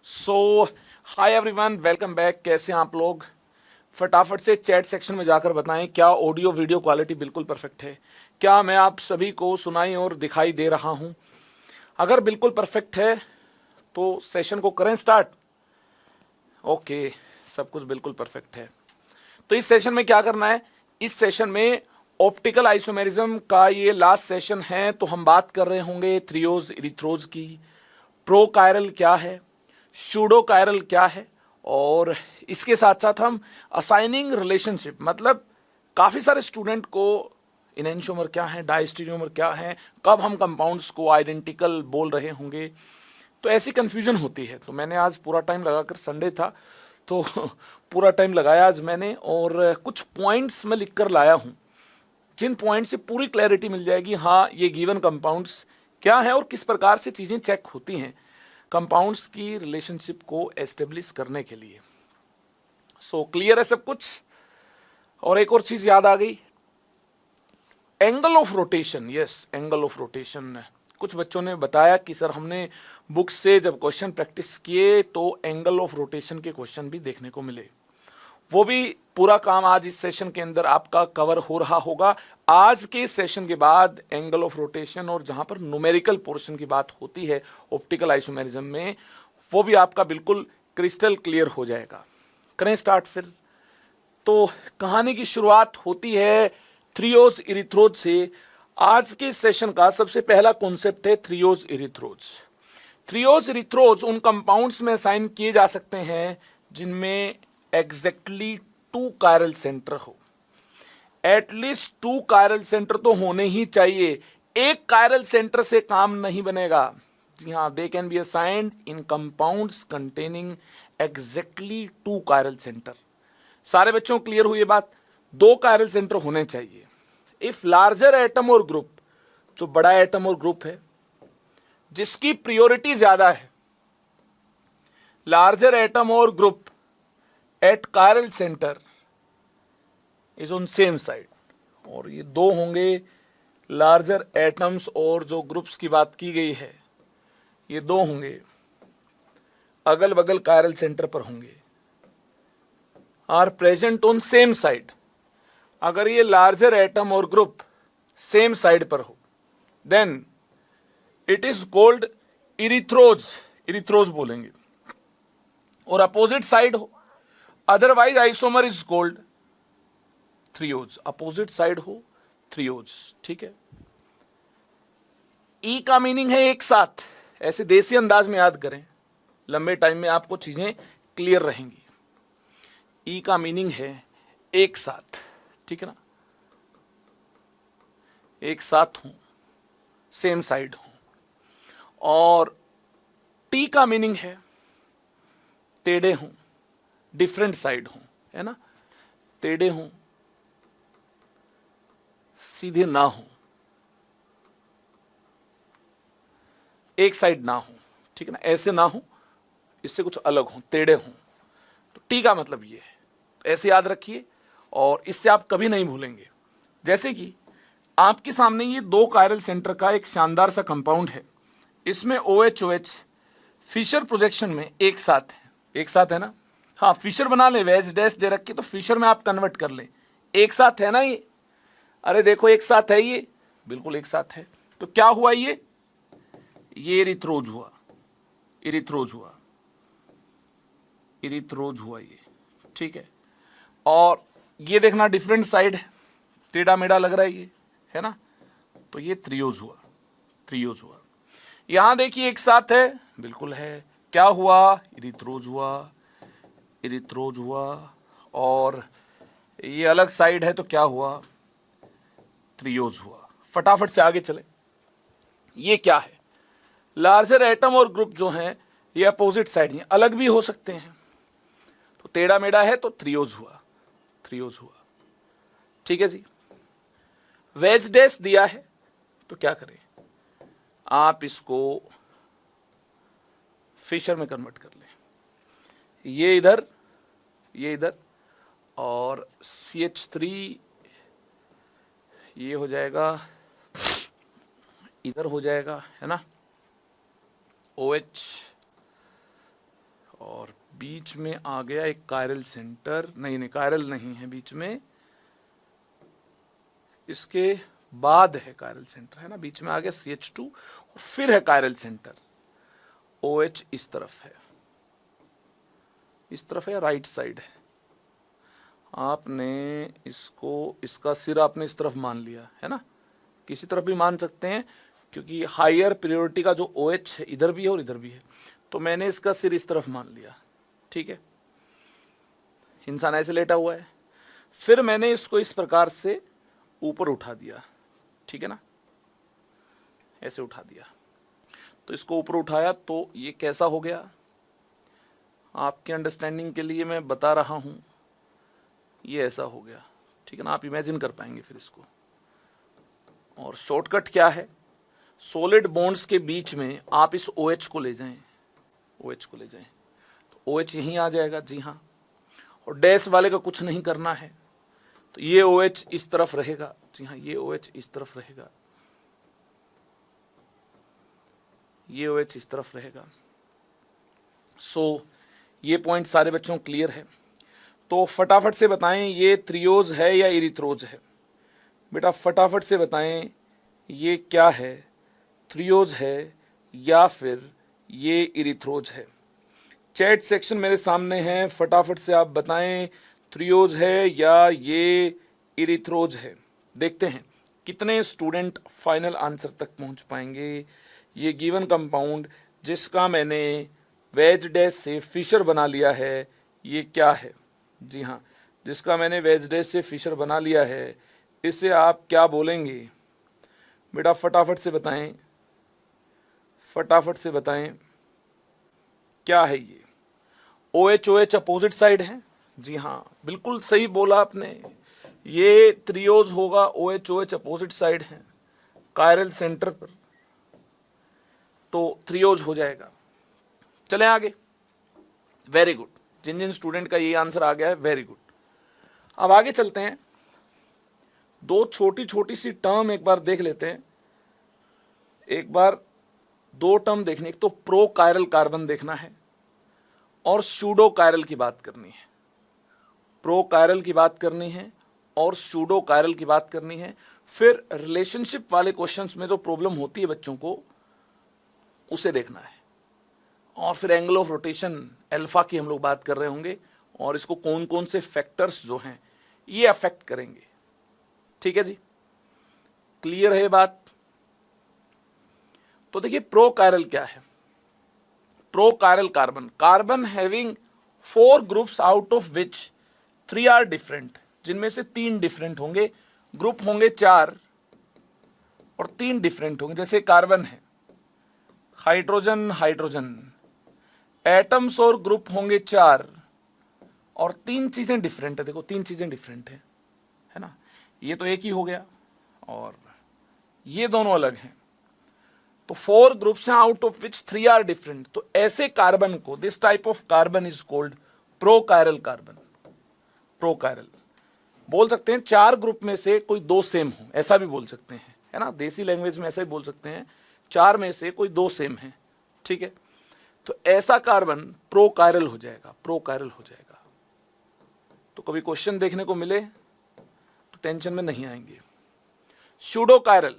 सो hi everyone, welcome back. कैसे हैं आप लोग? फटाफट से चैट सेक्शन में जाकर बताएं क्या ऑडियो वीडियो क्वालिटी बिल्कुल परफेक्ट है। क्या मैं आप सभी को सुनाई और दिखाई दे रहा हूं? अगर बिल्कुल परफेक्ट है तो सेशन को करें स्टार्ट। ओके, सब कुछ बिल्कुल परफेक्ट है। तो इस सेशन में क्या करना है? इस सेशन में ऑप्टिकल आइसोमेरिज्म का ये लास्ट सेशन है, तो हम बात कर रहे होंगे थ्रियोज इरिथ्रोज की। प्रोकायरल क्या है, शूडोकायरल क्या है, और इसके साथ साथ हम असाइनिंग रिलेशनशिप, मतलब काफ़ी सारे स्टूडेंट को इनएंशियोमर क्या है, डायस्टेरियोमर क्या है, कब हम कंपाउंड्स को आइडेंटिकल बोल रहे होंगे, तो ऐसी कंफ्यूजन होती है। तो मैंने आज पूरा टाइम लगाकर, संडे था तो पूरा टाइम लगाया आज मैंने, और कुछ पॉइंट्स मैं लिख कर लाया हूँ जिन पॉइंट से पूरी क्लैरिटी मिल जाएगी। हाँ, ये गिवन कंपाउंड्स क्या है और किस प्रकार से चीज़ें चेक होती हैं कंपाउंड्स की रिलेशनशिप को एस्टेब्लिश करने के लिए। सो क्लियर है सब कुछ? और एक और चीज़ याद आ गई, angle of rotation. Yes, angle of rotation. कुछ बच्चों ने बताया कि सर हमने बुक से जब क्वेश्चन प्रैक्टिस किए तो एंगल ऑफ रोटेशन के क्वेश्चन भी देखने को मिले। वो भी पूरा काम आज इस सेशन के अंदर आपका कवर हो रहा होगा। आज के सेशन के बाद एंगल ऑफ रोटेशन और जहां पर न्यूमेरिकल पोर्शन की बात होती है ऑप्टिकल आइसोमेरिज्म में, वो भी आपका बिल्कुल क्रिस्टल क्लियर हो जाएगा। करें स्टार्ट फिर। तो कहानी की शुरुआत होती है थ्रियोज इरिथ्रोज से। आज के सेशन का सबसे पहला कॉन्सेप्ट है थ्रियोज इरिथ्रोज। थ्रियोज इरिथ्रोज उन कंपाउंड्स में असाइन किए जा सकते हैं जिनमें एग्जैक्टली 2 कायरल सेंटर हो। एटलीस्ट 2 कायरल सेंटर तो होने ही चाहिए। एक कायरल सेंटर से काम नहीं बनेगा। जी हाँ, they can be assigned in compounds containing exactly 2 chiral centre. सारे बच्चों को क्लियर हुई ये बात? 2 कायरल सेंटर होने चाहिए। इफ लार्जर एटम और ग्रुप, जो बड़ा एटम और ग्रुप है जिसकी प्रियोरिटी ज्यादा है, लार्जर एटम और group at chiral centre is on same side, और ये 2 होंगे लार्जर एटम्स और जो ग्रुप्स की बात की गई है ये 2 होंगे अगल बगल कायरल सेंटर पर होंगे, are present on same side. अगर ये लार्जर एटम और ग्रुप सेम साइड पर हो then it is called erythrose, erythrose बोलेंगे। और अपोजिट साइड हो, otherwise isomer is called threose. Opposite side हो थ्रियोज, ठीक है। ई का मीनिंग है एक साथ। ऐसे देसी अंदाज में याद करें, लंबे टाइम में आपको चीजें क्लियर रहेंगी। ई का मीनिंग है एक साथ, ठीक है ना, एक साथ हूं, सेम साइड हूं। और टी का मीनिंग है टेढ़े हूं, डिफरेंट साइड हूं, है ना, टेढ़े हूं, सीधे ना हूं, एक साइड ना हूं, ठीक है ना, ऐसे ना हूं, इससे कुछ अलग हूं, टेढ़े हूं। तो टी का मतलब ये है। तो ऐसे याद रखिए और इससे आप कभी नहीं भूलेंगे। जैसे कि आपके सामने ये 2 कायरल सेंटर का एक शानदार सा कंपाउंड है। इसमें OH OH फिशर प्रोजेक्शन में एक साथ है, एक साथ है ना। हाँ, फिशर बना ले, वेज डैश दे रखी तो फिशर में आप कन्वर्ट कर ले, एक साथ है ना ये। अरे देखो एक साथ है ये, बिल्कुल एक साथ है। तो क्या हुआ ये इरिथ्रोज हुआ, इरिथ्रोज हुआ, इरिथ्रोज हुआ ये, ठीक है। और ये देखना डिफरेंट साइड है, टेढ़ा मेढ़ा लग रहा है ये, है ना, तो ये थ्रियोज हुआ, थ्रियोज हुआ। यहां देखिए एक साथ है, बिल्कुल है। क्या हुआ? इरिथ्रोज हुआ, इरिथ्रोज हुआ। और ये अलग साइड है तो क्या हुआ? थ्रियोज हुआ। फटाफट से आगे चले। ये क्या है? लार्जर एटम और ग्रुप जो हैं ये अपोजिट साइड हैं, अलग भी हो सकते हैं। तो टेढ़ा मेढ़ा है तो थ्रियोज हुआ, थ्रियोज हुआ, ठीक है जी। वेज डैश दिया है तो क्या करें, आप इसको फिशर में कन्वर्ट कर लें। ये इधर, ये इधर, और CH3 ये हो जाएगा, इधर हो जाएगा, है ना, OH बीच में आ गया एक कायरल सेंटर, नहीं कायरल नहीं है बीच में, इसके बाद है कायरल सेंटर, है ना, बीच में आ गया CH2 और फिर है कायरल सेंटर। OH इस तरफ है, इस तरफ है, राइट साइड है। आपने इसको, इसका सिर आपने इस तरफ मान लिया है ना, किसी तरफ भी मान सकते हैं, क्योंकि हायर प्रायोरिटी का जो OH है इधर भी है और इधर भी है, तो मैंने इसका सिर इस तरफ मान लिया, ठीक है। इंसान ऐसे लेटा हुआ है, फिर मैंने इसको इस प्रकार से ऊपर उठा दिया, ठीक है ना, ऐसे उठा दिया। तो इसको ऊपर उठाया तो ये कैसा हो गया, आपके अंडरस्टैंडिंग के लिए मैं बता रहा हूं, ये ऐसा हो गया, ठीक है ना, आप इमेजिन कर पाएंगे फिर इसको। और शॉर्टकट क्या है, सॉलिड बॉन्ड्स के बीच में आप इस OH को ले जाएं, OH को ले जाएं तो OH यहीं आ जाएगा, जी हाँ। और डैश वाले का कुछ नहीं करना है, तो ये OH इस तरफ रहेगा, जी हाँ, ये OH इस तरफ रहेगा, ये OH इस तरफ रहेगा। सो ये पॉइंट सारे बच्चों क्लियर है। तो फटाफट से बताएं ये त्रियोज है या इरिथ्रोज है, बेटा फटाफट से बताएं ये क्या है, त्रियोज है या फिर ये इरिथ्रोज है। चैट सेक्शन मेरे सामने है, फटाफट से आप बताएं त्रियोज है या ये इरिथ्रोज है। देखते हैं कितने स्टूडेंट फाइनल आंसर तक पहुंच पाएंगे। ये गिवन कंपाउंड जिसका मैंने वेज डैश से फिशर बना लिया है, ये क्या है, जी हाँ, जिसका मैंने वेज डैश से फिशर बना लिया है, इसे आप क्या बोलेंगे, बेटा फटाफट से बताएं, फटाफट से बताएं क्या है ये। OH अपोजिट साइड है, जी हाँ बिल्कुल सही बोला आपने, ये त्रियोज होगा, OH अपोजिट साइड है कायरल सेंटर पर, तो त्रियोज हो जाएगा। चलें आगे, वेरी गुड, जिन जिन स्टूडेंट का ये आंसर आ गया है वेरी गुड। अब आगे चलते हैं, दो छोटी छोटी सी टर्म एक बार देख लेते हैं, एक बार दो टर्म देखने, एक तो प्रो कायरल कार्बन देखना है और सूडो कायरल की बात करनी है। प्रो कायरल की बात करनी है और सूडो कायरल की बात करनी है। फिर रिलेशनशिप वाले क्वेश्चंस में जो प्रॉब्लम होती है बच्चों को, उसे देखना है। और फिर एंगल ऑफ रोटेशन अल्फा की हम लोग बात कर रहे होंगे और इसको कौन कौन से फैक्टर्स जो हैं ये अफेक्ट करेंगे, ठीक है जी, क्लियर है बात। तो देखिए प्रो कायरल क्या है, prochiral carbon, carbon having 4 groups out of which 3 are different, जिनमें से 3 डिफरेंट होंगे, ग्रुप होंगे 4 और 3 डिफरेंट होंगे। जैसे कार्बन है, हाइड्रोजन हाइड्रोजन, एटम्स और ग्रुप होंगे 4 और 3 चीजें डिफरेंट है। देखो 3 चीजें डिफरेंट है ना, ये तो एक ही हो गया और ये दोनों अलग हैं, तो 4 ग्रुप्स हैं out of which 3 are different. तो ऐसे कार्बन को, this type of carbon is called prochiral carbon. Prochiral बोल सकते हैं 4 ग्रुप में से कोई 2 सेम हो, ऐसा भी बोल सकते हैं, है ना, देसी लैंग्वेज में ऐसा भी बोल सकते हैं, 4 में से कोई 2 सेम है, ठीक है। तो ऐसा कार्बन प्रो कायरल हो जाएगा, प्रो कायरल हो जाएगा। तो कभी क्वेश्चन देखने को मिले तो टेंशन में नहीं आएंगे। Pseudo chiral,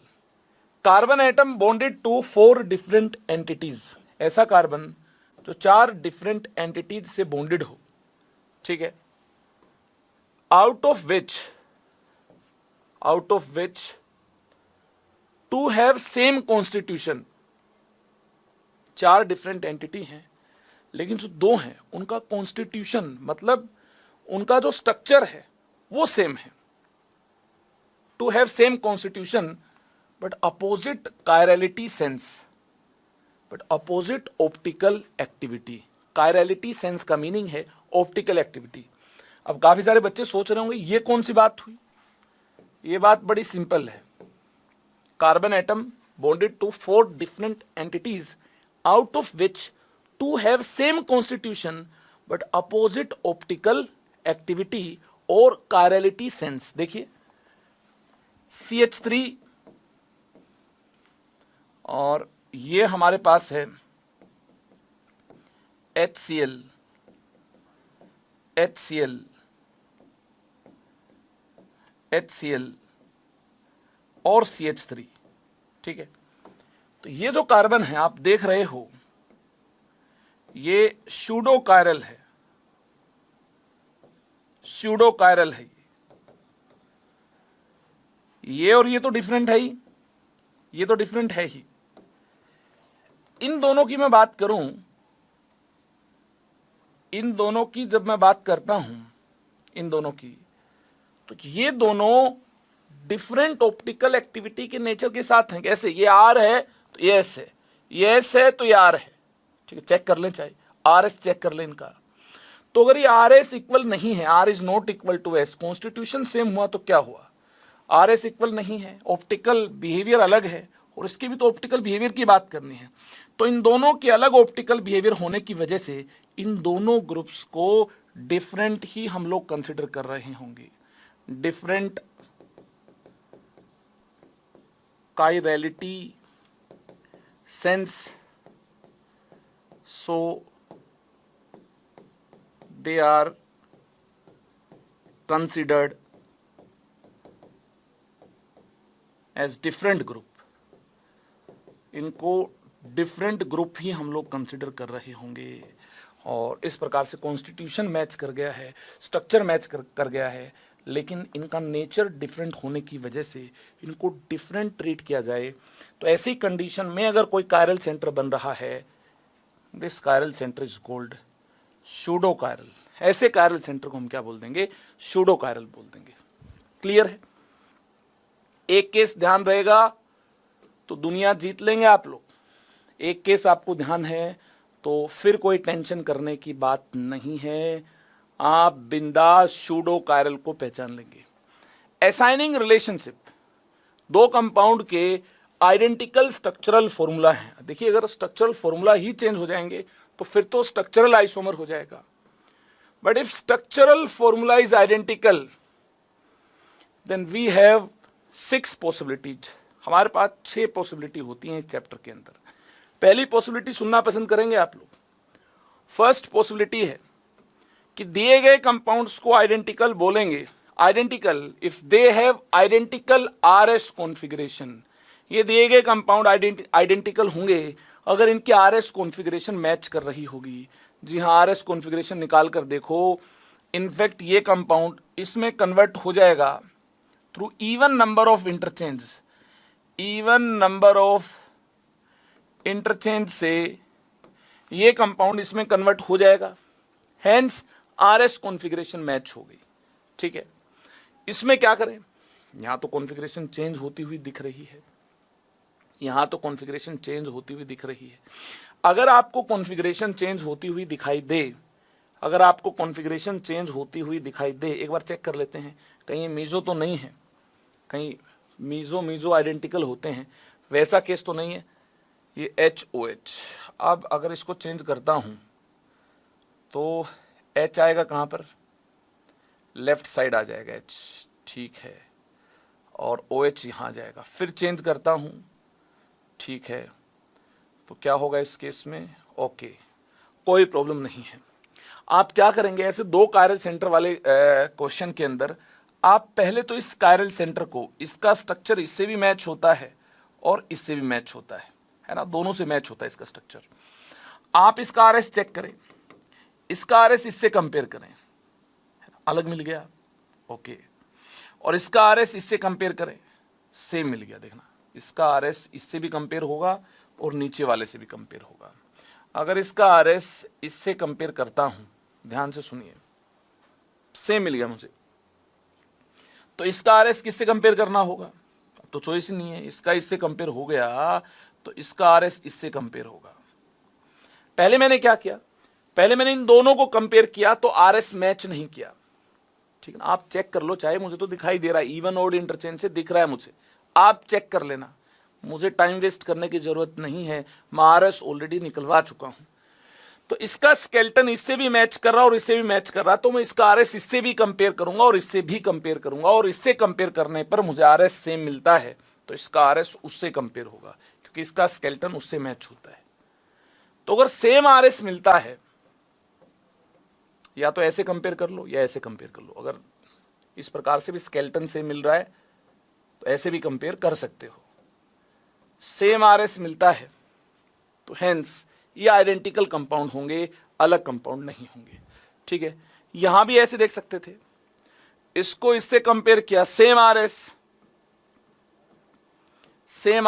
carbon atom bonded to 4 different entities, ऐसा कार्बन जो 4 डिफरेंट एंटिटीज से बॉन्डेड हो, ठीक है, out of which two have same constitution. 4 different entity हैं लेकिन जो 2 हैं उनका कॉन्स्टिट्यूशन, मतलब उनका जो स्ट्रक्चर है वो सेम है। Two have same constitution but opposite chirality sense, but opposite optical activity. Chirality sense का मीनिंग है ऑप्टिकल एक्टिविटी। अब काफी सारे बच्चे सोच रहे होंगे ये कौन सी बात हुई, ये बात बड़ी सिंपल है। Carbon atom bonded to 4 different entities out of which 2 have same constitution but opposite optical activity और chirality sense। देखिए CH3 और ये हमारे पास है HCl, HCl, HCl और CH3, ठीक है। तो ये जो कार्बन है आप देख रहे हो, ये सूडो कायरल है, सूडो कायरल है ये और ये तो डिफरेंट है ही, ये तो डिफरेंट है ही। इन दोनों की मैं बात करूं, इन दोनों की जब मैं बात करता हूं, इन दोनों की, तो ये दोनों डिफरेंट ऑप्टिकल एक्टिविटी के नेचर के साथ हैं। कैसे? ये आर है तो ये एस है, ये एस है तो ये आर है, ठीक है। चेक कर लें, चाहे आर एस चेक कर लें इनका। तो अगर ये आर एस इक्वल नहीं है, R is not equal to S, constitution same हुआ तो क्या हुआ? आर एस इक्वल नहीं है, ऑप्टिकल बिहेवियर अलग है, और इसके भी तो ऑप्टिकल बिहेवियर की बात करनी है। तो इन दोनों के अलग ऑप्टिकल बिहेवियर होने की वजह से इन दोनों ग्रुप्स को डिफरेंट ही हम लोग कंसिडर कर रहे होंगे, different chirality sense, so they are considered as different group. इनको डिफरेंट ग्रुप ही हम लोग कंसिडर कर रहे होंगे, और इस प्रकार से कॉन्स्टिट्यूशन मैच कर गया है, स्ट्रक्चर मैच कर गया है, लेकिन इनका नेचर डिफरेंट होने की वजह से इनको डिफरेंट ट्रीट किया जाए। तो ऐसी कंडीशन में अगर कोई कायरल सेंटर बन रहा है, this chiral centre is called pseudo chiral. ऐसे कायरल सेंटर को हम क्या बोल देंगे? सूडो कायरल बोल देंगे। क्लियर है? एक केस ध्यान रहेगा तो दुनिया जीत लेंगे आप लोग। एक केस आपको ध्यान है तो फिर कोई टेंशन करने की बात नहीं है, आप बिंदास सूडो कायरल को पहचान लेंगे। असाइनिंग रिलेशनशिप, दो कंपाउंड के आइडेंटिकल स्ट्रक्चरल फॉर्मूला है। देखिए, अगर स्ट्रक्चरल फॉर्मूला ही चेंज हो जाएंगे तो फिर तो स्ट्रक्चरल आइसोमर हो जाएगा। But if structural formula is identical then we have 6 possibilities. हमारे पास 6 पॉसिबिलिटी होती हैं इस चैप्टर के अंदर। पहली पॉसिबिलिटी सुनना पसंद करेंगे आप लोग। फर्स्ट पॉसिबिलिटी है कि दिए गए कंपाउंड्स को आइडेंटिकल बोलेंगे, identical if they have identical RS configuration. ये दिए गए कंपाउंड आइडेंटिकल होंगे अगर इनकी आरएस कॉन्फ़िगरेशन मैच कर रही होगी। जी हाँ, आरएस कॉन्फ़िगरेशन निकाल कर देखो, इनफैक्ट ये कंपाउंड इसमें कन्वर्ट हो जाएगा through even number of interchange. Even number of interchange से ये कंपाउंड इसमें कन्वर्ट हो जाएगा, हेंस आरएस कॉन्फ़िगरेशन मैच हो गई। ठीक है, इसमें क्या करें? यहां तो कॉन्फ़िगरेशन चेंज होती हुई दिख रही है, यहां तो कॉन्फ़िगरेशन चेंज होती हुई दिख रही है। अगर आपको कॉन्फ़िगरेशन चेंज होती हुई दिखाई दे, अगर आपको कॉन्फ़िगरेशन चेंज होती हुई दिखाई दे, एक बार चेक कर लेते हैं कहीं मीजो तो नहीं है, कहीं मीजो आइडेंटिकल होते हैं, वैसा केस तो नहीं है। ये HOH, अब अगर इसको चेंज करता हूं तो H आएगा कहां पर? लेफ्ट साइड आ जाएगा H, ठीक है, और OH यहां आ जाएगा। फिर चेंज करता हूं, ठीक है, तो क्या होगा इस केस में? ओके, कोई प्रॉब्लम नहीं है। आप क्या करेंगे, ऐसे दो कायरल सेंटर वाले क्वेश्चन के अंदर आप पहले तो इस कायरल सेंटर को, इसका स्ट्रक्चर इससे भी मैच होता है और इससे भी मैच होता है ना, दोनों से मैच होता है इसका स्ट्रक्चर। आप इसका आरएस चेक करें, इसका आरएस इससे कंपेयर करें, अलग मिल गया, ओके, और इसका आरएस इससे कंपेयर करें, सेम मिल गया। देखना, इसका आरएस इससे भी कंपेयर होगा और नीचे वाले से भी कंपेयर होगा। अगर इसका आरएस इससे कंपेयर करता हूं, ध्यान से सुनिए, सेम मिल गया मुझे, तो इसका आरएस किससे कंपेयर करना होगा? तो चॉइस ही नहीं है, इसका इससे कंपेयर हो गया तो इसका आरएस इससे कंपेयर होगा। पहले मैंने क्या किया? पहले मैंने इन दोनों को कंपेयर किया तो आरएस मैच नहीं किया, ठीक है ना। आप चेक कर लो, चाहे मुझे तो दिखाई दे रहा है, इवन ऑड इंटरचेंज से दिख रहा है मुझे, आप चेक कर लेना, मुझे टाइम वेस्ट करने की जरूरत नहीं है, मैं आरएस ऑलरेडी निकलवा चुका हूं। तो इसका स्केलेटन इससे भी मैच कर रहा और इससे भी मैच कर रहा, तो मैं इसका आरएस इससे भी कंपेयर करूंगा और इससे भी कंपेयर करूंगा, और इससे कंपेयर करने पर मुझे आरएस सेम मिलता है तो इसका आरएस उससे कंपेयर होगा, क्योंकि इसका स्केलेटन उससे मैच होता है। तो अगर सेम आरएस मिलता है, या तो ऐसे कंपेयर कर लो या ऐसे कंपेयर कर लो। अगर इस प्रकार से भी स्केलेटन से मिल रहा है तो ऐसे भी कंपेयर कर सकते हो। सेम आरएस मिलता है तो हेंस ये आइडेंटिकल कंपाउंड होंगे, अलग कंपाउंड नहीं होंगे। ठीक है, यहां भी ऐसे देख सकते थे, इसको इससे कंपेयर किया, सेम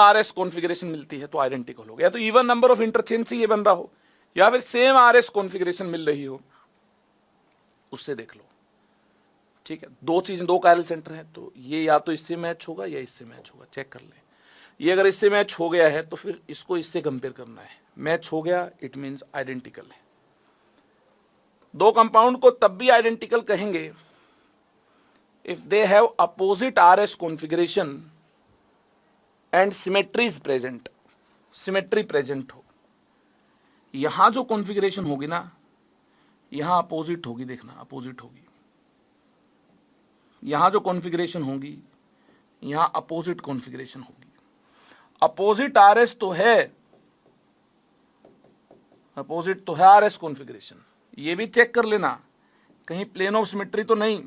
आरएस कॉन्फ़िगरेशन मिलती है तो आइडेंटिकल हो गया। तो इवन नंबर ऑफ इंटरचेंज से ये बन रहा हो या फिर सेम आरएस कॉन्फ़िगरेशन मिल रही हो, उससे देख लो। ठीक है, दो चीज, दो कायरल सेंटर है तो ये या तो इससे मैच होगा या इससे मैच होगा, चेक कर ले। ये अगर इससे मैच हो गया है तो फिर इसको इससे कंपेयर करना है, मैच हो गया इट मींस आइडेंटिकल है। दो कंपाउंड को तब भी आइडेंटिकल कहेंगे if they have opposite RS configuration and symmetry is present, symmetry present हो। यहां जो कॉन्फ़िगरेशन होगी ना, यहां अपोजिट होगी, देखना अपोजिट होगी। यहां जो कॉन्फ़िगरेशन होगी यहां अपोजिट कॉन्फ़िगरेशन होगी। अपोजिट आरएस तो है, अपोजिट तो है आरएस कॉन्फ़िगरेशन, ये भी चेक कर लेना कहीं प्लेन ऑफ सिमेट्री तो नहीं।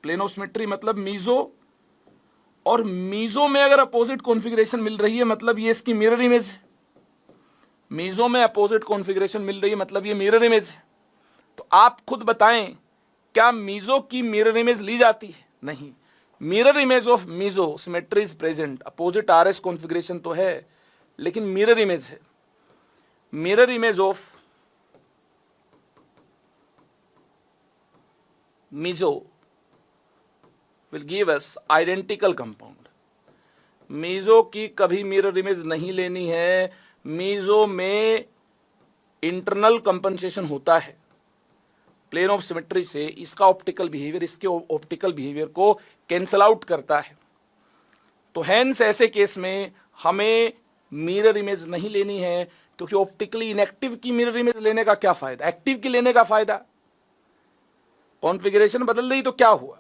प्लेन ऑफ सिमेट्री मतलब मीजो, और मीजो में अगर अपोजिट कॉन्फ़िगरेशन मिल रही है मतलब ये इसकी मिरर इमेज है। मीजो में अपोजिट कॉन्फ़िगरेशन मिल रही है मतलब ये मिरर इमेज है। तो आप खुद बताएं, क्या मीजो की मिरर इमेज ली जाती है? नहीं। Mirror image of meso, symmetry is present, opposite RS configuration तो है लेकिन मिरर इमेज है। Mirror image of meso will give us identical compound। Meso की कभी मिरर इमेज नहीं लेनी है। मीजो में इंटरनल कंपनसेशन होता है प्लेन ऑफ सिमेट्री से, इसका ऑप्टिकल बिहेवियर इसके ऑप्टिकल बिहेवियर को कैंसल आउट करता है। तो हेंस ऐसे केस में हमें मिरर इमेज नहीं लेनी है, क्योंकि ऑप्टिकली इनएक्टिव की मिरर इमेज लेने का क्या फायदा, एक्टिव की लेने का फायदा। कॉन्फ़िगरेशन बदल रही तो क्या हुआ,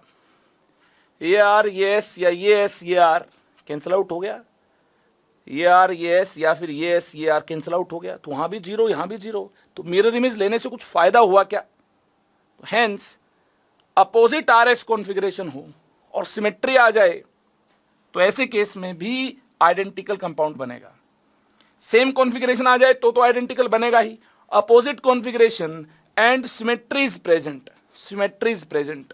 ये आर ये एस या ये एस ये आर कैंसल आउट हो गया, ये आर ये एस या फिर ये एस ये आर कैंसल आउट हो गया, तो वहां भी जीरो यहां भी जीरो। तो मिरर इमेज लेने से कुछ फायदा हुआ क्या? हेंस अपोजिट आरएस कॉन्फ़िगरेशन हो और सिमेट्री आ जाए तो ऐसे केस में भी आइडेंटिकल कंपाउंड बनेगा। सेम कॉन्फ़िगरेशन आ जाए तो आइडेंटिकल बनेगा ही। Opposite configuration and symmetry is present, symmetry is present.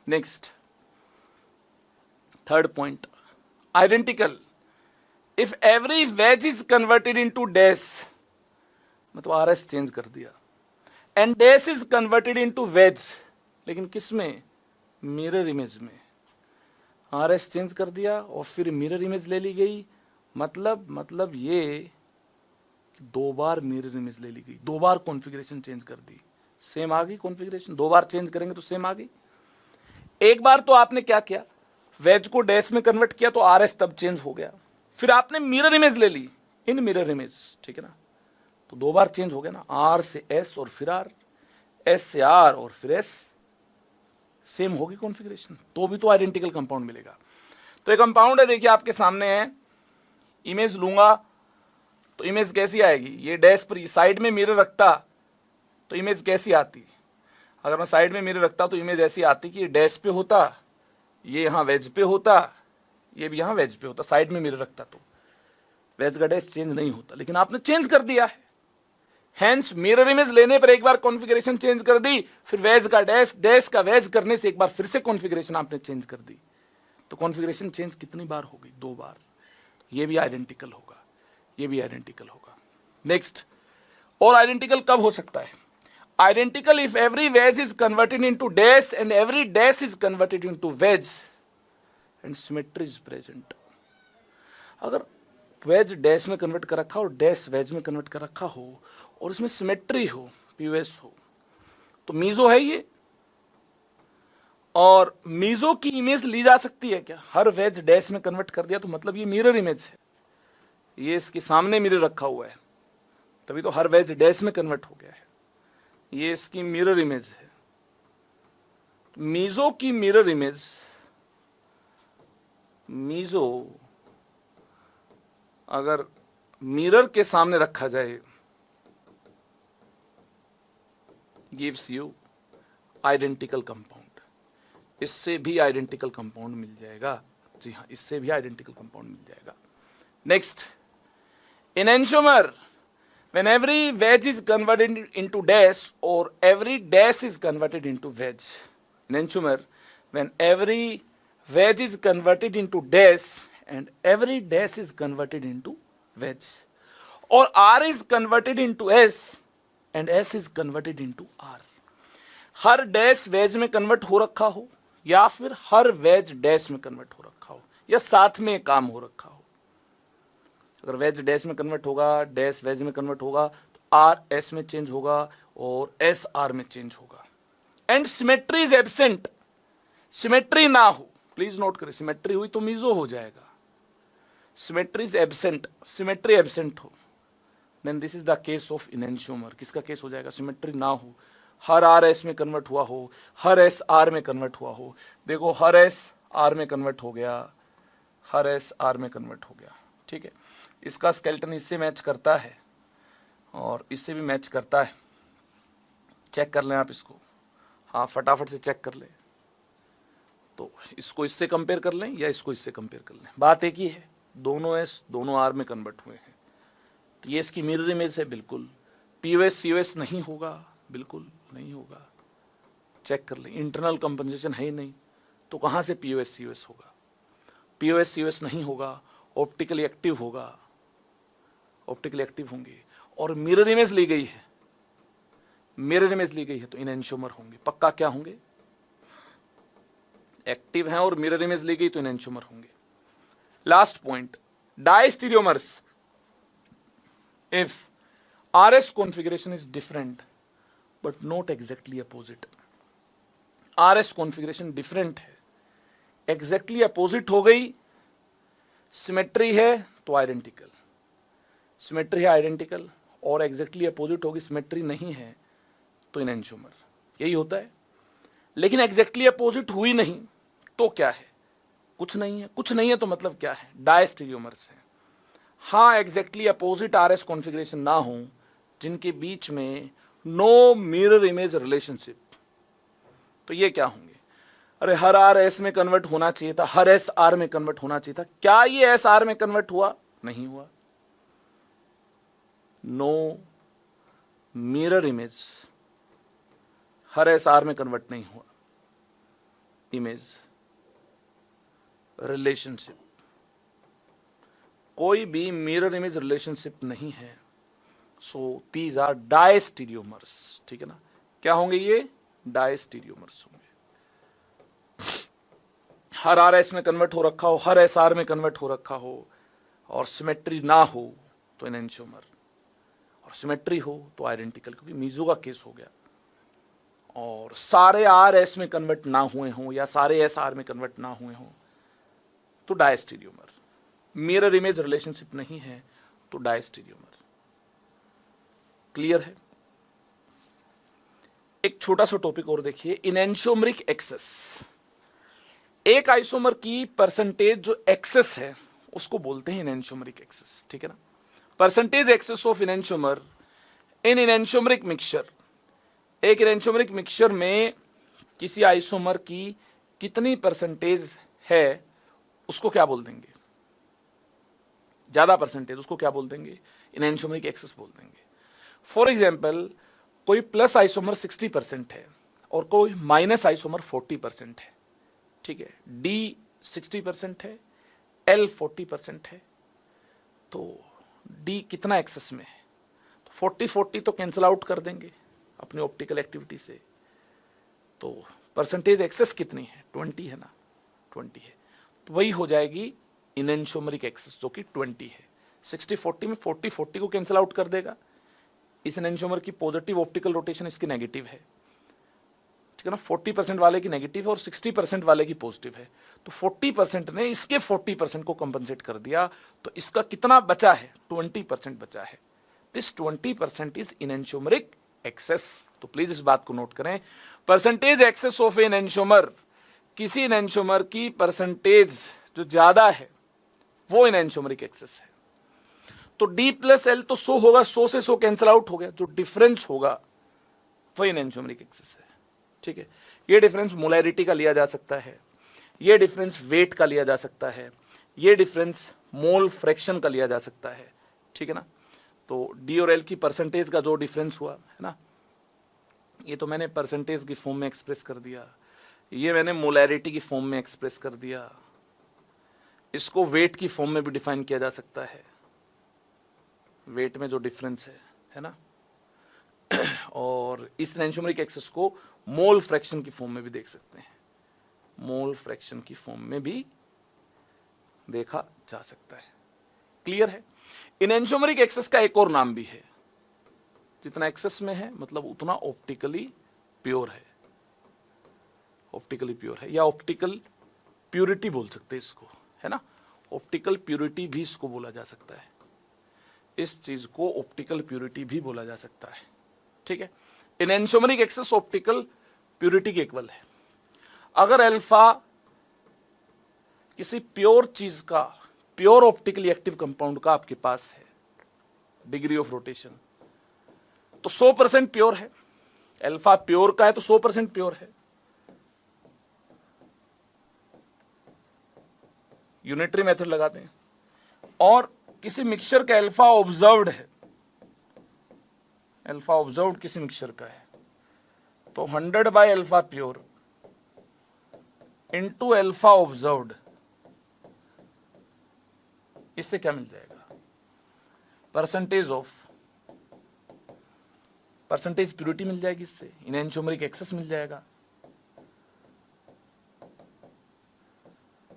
Next, third point, identical if every wedge is converted into dash, मतलब आरएस चेंज कर दिया, and dash is converted into wedge, लेकिन किस में? मिरर इमेज में। R S change कर दिया और फिर मिरर इमेज ले ली गई, मतलब ये दो बार मिरर इमेज ले ली गई, दो बार कॉन्फ़िगरेशन चेंज कर दी, सेम आ गई कॉन्फ़िगरेशन। दो बार चेंज करेंगे तो सेम आ गई। एक बार तो आपने क्या किया, वेज को डैश में कन्वर्ट किया तो आरएस तब चेंज हो गया, फिर आपने मिरर इमेज ले ली, इन मिरर इमेज, ठीक है ना, तो दो बार चेंज हो गया ना, आर से एस और फिर आर, एस से आर और फिर एस, सेम होगी कॉन्फ़िगरेशन, तो भी तो आइडेंटिकल कंपाउंड मिलेगा। तो एक कंपाउंड है, देखिए आपके सामने है, इमेज लूंगा तो इमेज कैसी आएगी, ये डैश पर साइड में मिरर रखता तो इमेज कैसी आती, अगर मैं साइड में मिरर रखता तो इमेज ऐसी आती कि ये डैश पे होता, ये यहाँ वेज पे होता, ये भी यहाँ वेज पे होता, साइड में मिरर रखता तो वेज का डैश चेंज नहीं होता, लेकिन आपने चेंज कर दिया है। हेंस मिरर इमेज लेने पर एक बार कॉन्फ़िगरेशन चेंज कर दी, फिर वेज का डैश, डैश का वेज करने से एक बार फिर से कॉन्फ़िगरेशन आपने चेंज कर दी, तो कॉन्फ़िगरेशन चेंज कितनी बार हो गई? दो बार। ये भी आइडेंटिकल होगा, ये भी आइडेंटिकल होगा। नेक्स्ट, और आइडेंटिकल कब हो सकता है? Identical if every wedge is converted into dash and every dash is converted into wedge and symmetry is present। अगर वेज डैश में कन्वर्ट कर रखा हो और डैश वेज में कन्वर्ट कर रखा हो और इसमें सिमेट्री हो, पीओएस हो, तो मीजो है ये। और मीजो की इमेज ली जा सकती है क्या? हर वेज डैश में कन्वर्ट कर दिया तो मतलब ये मिरर इमेज है, ये इसके सामने मिरर रखा हुआ है, तभी तो हर वेज डैश में कन्वर्ट हो गया है, ये इसकी मिरर इमेज है। मीजो की मिरर इमेज, मीजो अगर मिरर के सामने रखा जाए गिव्स यू आइडेंटिकल कंपाउंड। इससे भी आइडेंटिकल कंपाउंड मिल जाएगा। जी हाँ, इससे भी आइडेंटिकल कंपाउंड मिल जाएगा। Next, enantiomer, when every wedge is converted into dash or every dash is converted into wedge. Enantiomer, when every wedge is converted into dash and every dash is converted into wedge, or R is converted into S and S is converted into R. हर dash wedge में convert हो रखा हो या फिर हर wedge dash में convert हो रखा हो या साथ में काम हो रखा हो। अगर वेज डैश में कन्वर्ट होगा, डैश वेज में कन्वर्ट होगा, तो आर एस में चेंज होगा और एस आर में चेंज होगा। And symmetry is absent, symmetry ना हो, प्लीज नोट करें, सिमेट्री हुई तो मीजो हो जाएगा। Symmetry is absent, symmetry absent हो, then this is the case of enantiomer. किसका केस हो जाएगा? सिमेट्री ना हो, हर आर एस में कन्वर्ट हुआ हो, हर एस आर में कन्वर्ट हुआ हो। देखो, हर एस आर में कन्वर्ट हो गया, हर एस आर में कन्वर्ट हो गया। ठीक है, इसका स्केलेटन इससे मैच करता है और इससे भी मैच करता है। चेक कर लें आप इसको, हाँ फटाफट से चेक कर लें। तो इसको इससे कंपेयर कर लें या इसको इससे कंपेयर कर लें, बात एक ही है, दोनों एस दोनों आर में कन्वर्ट हुए हैं। तो ये इसकी मिरर इमेज है, बिल्कुल पीओएस सीओएस नहीं होगा, बिल्कुल नहीं होगा। चेक कर लें, इंटरनल कंपनसेशन है ही नहीं, तो कहाँ से पीओएस सीओएस होगा? पीओएस सीओएस नहीं होगा, ऑप्टिकली एक्टिव होगा, ऑप्टिकली एक्टिव होंगे और मिरर इमेज ली गई है, मिरर इमेज ली गई है तो इनेंशियोमर होंगे, पक्का क्या होंगे? एक्टिव हैं और मिरर इमेज ली गई तो इनेंशियोमर होंगे। Last point, diastereomers, if RS configuration is different but not exactly opposite. RS configuration different है, एग्जैक्टली अपोजिट हो गई, सिमेट्री है तो आइडेंटिकल, सिमेट्री है आइडेंटिकल, और एग्जैक्टली अपोजिट होगी, सिमेट्री नहीं है तो इनेंशियोमर। यही होता है। लेकिन एग्जैक्टली अपोजिट हुई नहीं तो क्या है? कुछ नहीं है। कुछ नहीं है तो मतलब क्या है? डायस्टीरियोमर्स है। हाँ, एग्जैक्टली अपोजिट आरएस कॉन्फ़िगरेशन ना हो, जिनके बीच में नो मिरर इमेज रिलेशनशिप, तो ये क्या होंगे? अरे हर आर एस में कन्वर्ट होना चाहिए था, हर एस आर में कन्वर्ट होना चाहिए था, क्या ये एस आर में कन्वर्ट हुआ? नहीं हुआ। नो मिरर इमेज, हर एस आर में कन्वर्ट नहीं हुआ। इमेज रिलेशनशिप, कोई भी मिरर इमेज रिलेशनशिप नहीं है, सो दीज आर डायस्टीरियोमर्स। ठीक है ना? क्या होंगे ये? डायस्टीरियोमर्स होंगे। हर आर एस में कन्वर्ट हो रखा हो, हर एस आर में कन्वर्ट हो रखा हो और सिमेट्री ना हो तो इनेंशियोमर, और सिमेट्री हो तो आइडेंटिकल, क्योंकि मीजो का केस हो गया। और सारे आर एस में कन्वर्ट ना हुए हों या सारे एस आर में कन्वर्ट ना हुए हों तो डायस्टीरियोमर। मिरर इमेज रिलेशनशिप नहीं है तो डायस्टीरियोमर। क्लियर है? एक छोटा सा टॉपिक और देखिए, इनेंशियोमरिक एक्सेस। एक आइसोमर की परसेंटेज जो एक्सेस है उसको बोलते हैं इनेंशियोमरिक एक्सेस। ठीक है ना? Percentage excess of enantiomer in enantiomeric mixture. एक इनेंशियोमरिक मिक्सचर में किसी आइसोमर की कितनी परसेंटेज है उसको क्या बोल देंगे? ज्यादा परसेंटेज, उसको क्या बोल देंगे? इनेंशियोमरिक एक्सेस बोल देंगे। फॉर एग्जाम्पल, कोई प्लस आइसोमर 60% है और कोई माइनस आइसोमर 40% है। ठीक है, डी 60% है, एल 40% है, तो डी कितना एक्सेस में है? तो 40-40 तो कैंसिल आउट कर देंगे अपनी ऑप्टिकल एक्टिविटी से, तो परसेंटेज एक्सेस कितनी है? 20 है ना? 20 है, तो वही हो जाएगी इनेंशियोमरिक एक्सेस, जो कि 20 है। 60-40 में 40-40 को कैंसिल आउट कर देगा। इस इनेंशियोमर की पॉजिटिव ऑप्टिकल रोटेशन इसकी नेगेटिव है। ठीक है ना? 40% वाले की नेगेटिव है और 60% वाले की पॉजिटिव है, तो 40% ने इसके 40% को कंपनसेट कर दिया, तो इसका कितना बचा है? 20% बचा है। This 20% is enantiomeric excess. तो प्लीज इस बात को नोट करें, percentage excess of an enantiomer, किसी इनेंशियोमर की परसेंटेज जो ज्यादा है वो इनेंशियोमरिक एक्सेस है। तो D प्लस L तो 100 होगा, 100 से 100 कैंसिल आउट हो गया, जो डिफरेंस होगा वही एनेंटियोमरिक एक्सिस है। ठीक है, ये डिफरेंस मोलैरिटी का लिया जा सकता है, ये डिफरेंस वेट का लिया जा सकता है, ये डिफरेंस मोल फ्रैक्शन का लिया जा सकता है। ठीक है ना, तो डी और एल की परसेंटेज का जो डिफरेंस हुआ है ना, ये तो मैंने परसेंटेज की फॉर्म में एक्सप्रेस कर दिया, ये मैंने मोलैरिटी की फॉर्म में एक्सप्रेस कर दिया, इसको वेट की फॉर्म में भी डिफाइन किया जा सकता है, वेट में जो डिफरेंस है ना, और इस एनेंटियोमरिक एक्सिस को मोल फ्रैक्शन की फॉर्म में भी देख सकते हैं, मोल फ्रैक्शन की फॉर्म में भी देखा जा सकता है। क्लियर है? एनेंटियोमरिक एक्सिस का एक और नाम भी है, जितना एक्सेस में है मतलब उतना ऑप्टिकली प्योर है, ऑप्टिकली प्योर है, या ऑप्टिकल प्योरिटी बोल सकते हैं इसको, है ना, ऑप्टिकल प्योरिटी भी इसको बोला जा सकता है, इस चीज को ऑप्टिकल प्योरिटी भी बोला जा सकता है। ठीक है, एनेंटियोमरिक एक्सिस ऑप्टिकल प्योरिटी के इक्वल है। अगर अल्फा किसी प्योर चीज का, प्योर ऑप्टिकली एक्टिव कंपाउंड का आपके पास है डिग्री ऑफ रोटेशन, तो 100% प्योर है, अल्फा प्योर का है तो 100% प्योर है, यूनिटरी मेथड लगाते हैं। और किसी मिक्सचर का अल्फा ऑब्जर्व्ड है, अल्फा ऑब्जर्व्ड किसी मिक्सचर का है, तो 100 by alpha pure into alpha observed, इससे क्या मिल जाएगा? परसेंटेज प्योरिटी मिल जाएगी, इससे एनेंटियोमरिक एक्सिस मिल जाएगा,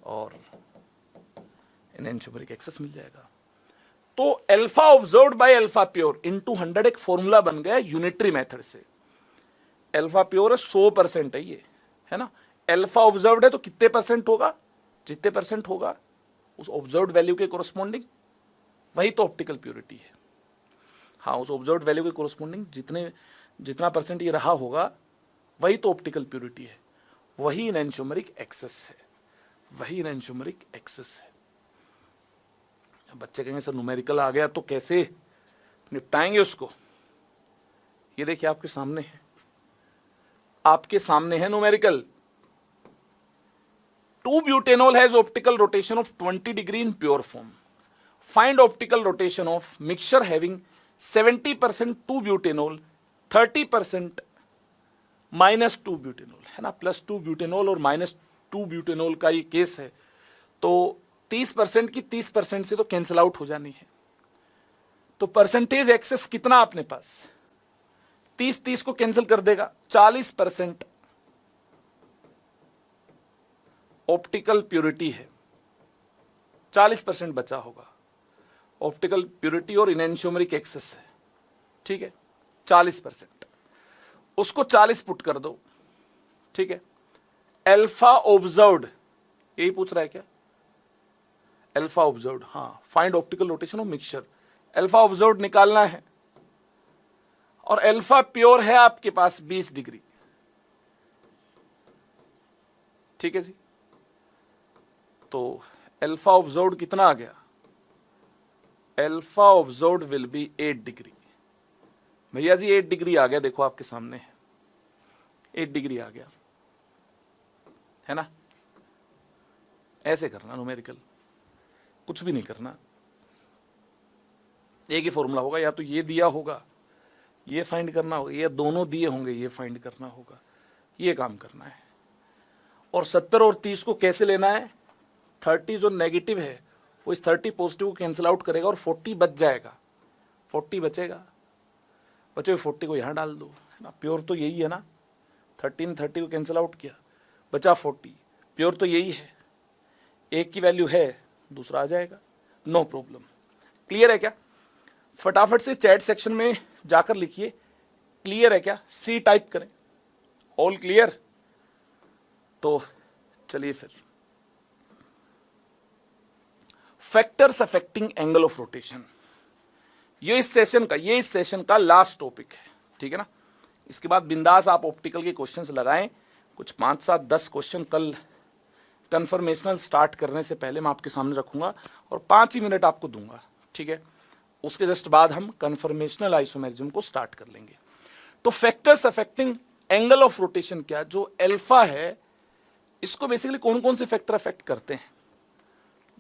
और एनेंटियोमरिक एक्सिस मिल जाएगा। तो alpha observed by alpha pure into 100 एक फॉर्मूला बन गया यूनिटरी मेथड से। अल्फा प्योर है 100% है ये, है ना, अल्फा ऑब्जर्व्ड है तो कितने परसेंट होगा? जितने परसेंट होगा उस ऑब्जर्व्ड वैल्यू के कोरस्पॉन्डिंग, वही तो ऑप्टिकल प्योरिटी है। हाँ, उस ऑब्जर्व्ड वैल्यू के कोरस्पॉन्डिंग जितना परसेंट ये रहा होगा वही तो ऑप्टिकल प्योरिटी है, वही एनेंटियोमरिक एक्सिस है, वही एनेंटियोमरिक एक्सिस है। बच्चे कहेंगे सर न्यूमेरिकल आ गया तो कैसे निपटाएंगे उसको? ये देखिए आपके सामने है, आपके सामने है numerical. 2-butanol has optical rotation of 20 degree in pure form. Find optical rotation of mixture having 70% 2-butanol, 30% -2-butanol, है ना, +2-butanol और -2-butanol का ये केस है, तो 30% की 30% से तो कैंसिल आउट हो जानी है। तो परसेंटेज एक्सेस कितना अपने पास? 30 को कैंसिल कर देगा, 40% ऑप्टिकल प्योरिटी है, 40% बचा होगा, ऑप्टिकल प्योरिटी और एनेंटियोमरिक एक्सिस है। ठीक है, 40%, उसको 40 पुट कर दो। ठीक है, अल्फा ऑब्जर्व्ड, यही पूछ रहा है क्या? अल्फा ऑब्जर्व्ड, हाँ, find optical rotation of mixture, alpha observed निकालना है, और अल्फा प्योर है आपके पास 20 डिग्री। ठीक है जी, तो अल्फा ऑब्जर्व्ड कितना आ गया? Alpha observed will be 8 degree. भैया जी 8 डिग्री आ गया, देखो आपके सामने है, 8 डिग्री आ गया, है ना। ऐसे करना न्यूमेरिकल, कुछ भी नहीं करना, एक ही फॉर्मूला होगा, या तो ये दिया होगा ये फाइंड करना होगा, या दोनों दिए होंगे ये फाइंड करना होगा, ये काम करना है। और 70 और 30 को कैसे लेना है? 30 जो नेगेटिव है वो इस 30 पॉजिटिव को कैंसिल आउट करेगा और 40 बच जाएगा, 40 बचेगा, बचे हुए 40 को यहाँ डाल दो, है ना, प्योर तो यही है ना, 13 30 को कैंसिल आउट किया, बचा 40, प्योर तो यही है, एक की वैल्यू है, दूसरा आ जाएगा, नो प्रॉब्लम। क्लियर है क्या? फटाफट से चैट सेक्शन में जाकर लिखिए क्लियर है क्या, सी टाइप करें, ऑल क्लियर। तो चलिए फिर, factors affecting angle of rotation, ये इस सेशन का लास्ट टॉपिक है। ठीक है ना, इसके बाद बिंदास आप ऑप्टिकल के क्वेश्चंस लगाएं, कुछ 5 7 10 क्वेश्चन कल कन्फर्मेशनल स्टार्ट करने से पहले मैं आपके सामने रखूंगा और 5 ही मिनट आपको दूंगा। ठीक है, उसके जस्ट बाद हम कन्फर्मेशनल आइसोमेरिज्म को स्टार्ट कर लेंगे। तो factors affecting angle of rotation क्या, जो अल्फा है इसको बेसिकली कौन कौन से फैक्टर अफेक्ट करते हैं?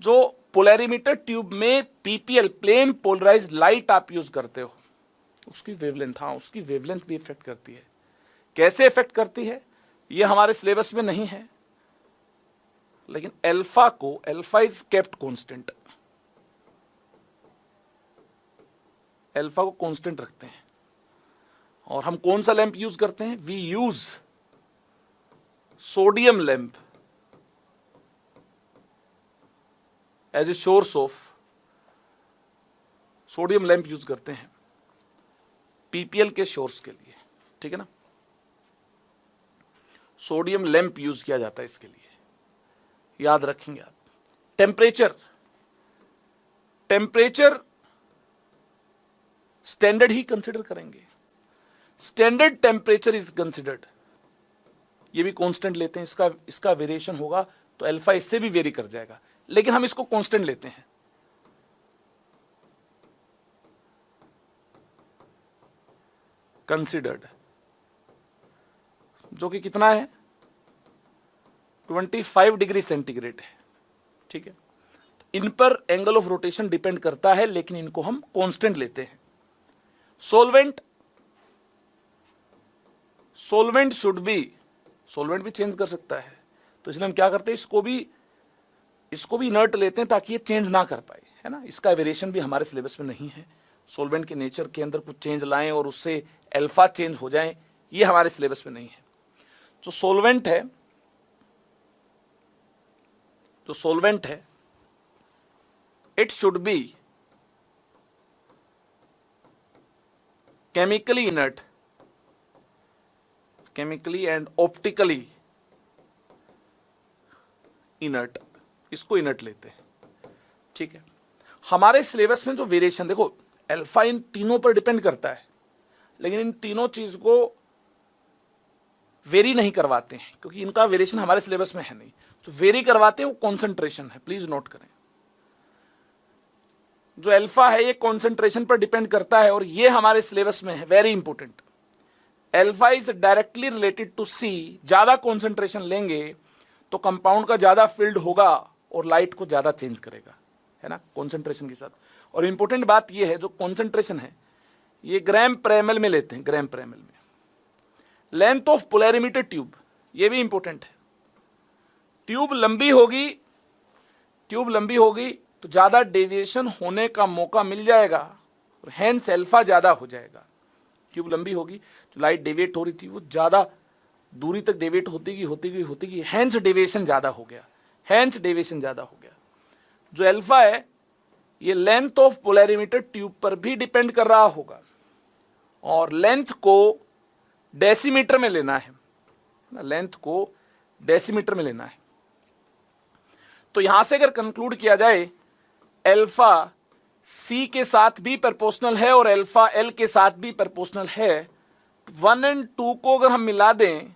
जो पोलैरिमीटर ट्यूब में पीपीएल प्लेन पोलराइज्ड लाइट आप यूज करते हो उसकी वेवलेंथ, हाँ उसकी वेवलेंथ भी इफेक्ट करती है। कैसे इफेक्ट करती है ये हमारे सिलेबस में नहीं है, लेकिन alpha is kept constant, alpha को कांस्टेंट रखते हैं। और हम कौन सा लैंप यूज करते हैं? We use sodium lamp as a source of, sodium lamp use करते हैं पीपीएल के सोर्स के लिए, ठीक है ना। सोडियम लैंप यूज किया जाता है इसके लिए, याद रखेंगे आप। टेम्परेचर स्टैंडर्ड ही कंसिडर करेंगे, स्टैंडर्ड टेम्परेचर इज कंसिडर्ड, ये भी कांस्टेंट लेते हैं। इसका वेरिएशन होगा तो अल्फा इससे भी वेरी कर जाएगा, लेकिन हम इसको कांस्टेंट लेते हैं। कंसिडर्ड, जो कि कितना है 25 डिग्री सेंटीग्रेड है, ठीक है। इन पर एंगल ऑफ रोटेशन डिपेंड करता है, लेकिन इनको हम कांस्टेंट लेते हैं। सोलवेंट शुड बी, सोलवेंट भी चेंज कर सकता है, तो इसलिए हम क्या करते हैं, इसको भी इनर्ट लेते हैं ताकि ये चेंज ना कर पाए, है ना। इसका वेरिएशन भी हमारे सिलेबस में नहीं है। सोलवेंट के नेचर के अंदर कुछ चेंज लाएं और उससे अल्फा चेंज हो जाए, ये हमारे सिलेबस में नहीं है। जो सोलवेंट है it should be chemically inert, chemically and optically inert, इसको इनर्ट लेते हैं, ठीक है। हमारे सिलेबस में जो वेरिएशन देखो, अल्फा इन तीनों पर डिपेंड करता है, लेकिन इन तीनों चीज को वेरी नहीं करवाते हैं क्योंकि इनका वेरिएशन हमारे सिलेबस में है नहीं। जो वेरी करवाते हैं वो कॉन्सेंट्रेशन है, प्लीज नोट करें। जो अल्फा है ये कॉन्सेंट्रेशन पर डिपेंड करता है और ये हमारे सिलेबस में है, very important. Alpha is directly related to C, ज्यादा कॉन्सेंट्रेशन लेंगे तो कंपाउंड का ज्यादा फील्ड होगा और लाइट को ज्यादा चेंज करेगा, है ना, कॉन्सेंट्रेशन के साथ। और इंपॉर्टेंट बात ये है, जो कॉन्सेंट्रेशन है ये ग्राम पर एमएल में लेते हैं, ग्राम पर एमएल में। लेंथ ऑफ पोलैरिमीटर ट्यूब, ये भी इंपॉर्टेंट है। ट्यूब लंबी होगी तो ज्यादा डेविएशन होने का मौका मिल जाएगा और हेंस अल्फा ज्यादा हो जाएगा। ट्यूब लंबी होगी, जो लाइट डेविएट हो रही थी वो ज्यादा दूरी तक डेविएट होती गई, हेंस डेविएशन ज्यादा हो गया। जो अल्फा है ये लेंथ ऑफ पोलैरिमीटर ट्यूब पर भी डिपेंड कर रहा होगा और लेंथ को डेसीमीटर में लेना है, लेंथ को डेसीमीटर में लेना है। तो यहां से अगर कंक्लूड किया जाए अल्फा सी के साथ भी प्रोपोर्शनल है और अल्फा एल के साथ भी प्रोपोर्शनल है, 1 और 2 को अगर हम मिला दें,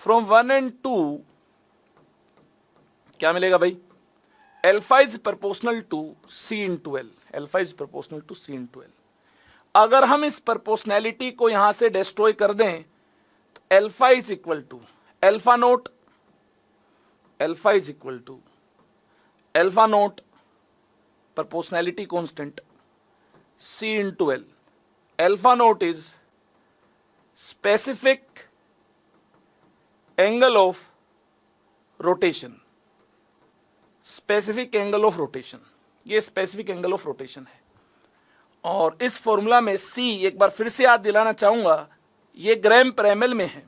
फ्रॉम 1 और 2 क्या मिलेगा भाई? Alpha is proportional to C into L, alpha is proportional to C into L. अगर हम इस प्रोपोर्शनैलिटी को यहां से डिस्ट्रॉय कर दें तो alpha is equal to alpha naught, alpha is equal to alpha naught proportionality constant C into L. Alpha naught is specific angle of rotation, specific angle of rotation, ये स्पेसिफिक एंगल ऑफ रोटेशन है। और इस formula में सी एक बार फिर से याद दिलाना चाहूंगा, ये ग्राम पर एमएल में है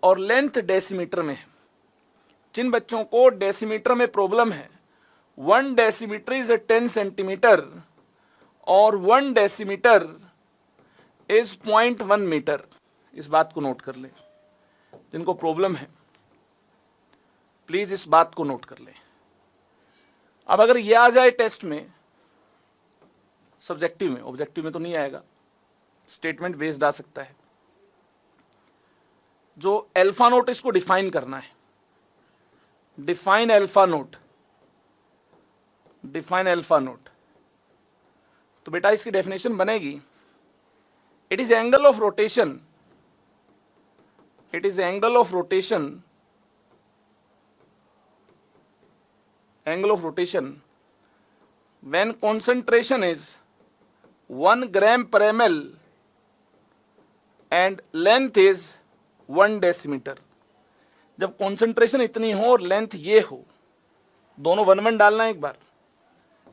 और लेंथ डेसीमीटर में है। जिन बच्चों को डेसीमीटर में प्रॉब्लम है, 1 डेसीमीटर इज 10 सेंटीमीटर और 1 डेसीमीटर इज 0.1 मीटर, इस बात को नोट कर लें। जिनको प्रॉब्लम है प्लीज इस बात को नोट कर लें। अब अगर ये आ जाए टेस्ट में, सब्जेक्टिव में, ऑब्जेक्टिव में तो नहीं आएगा, स्टेटमेंट बेस्ड आ सकता है। जो अल्फा नोट इसको डिफाइन करना है, define alpha note, define alpha note. तो बेटा इसकी डेफिनेशन बनेगी, it is angle of rotation, it is angle of rotation when concentration is 1 gram per ml and length is 1 decimeter. जब concentration इतनी हो और length ये हो, दोनों 1 डालना एक बार,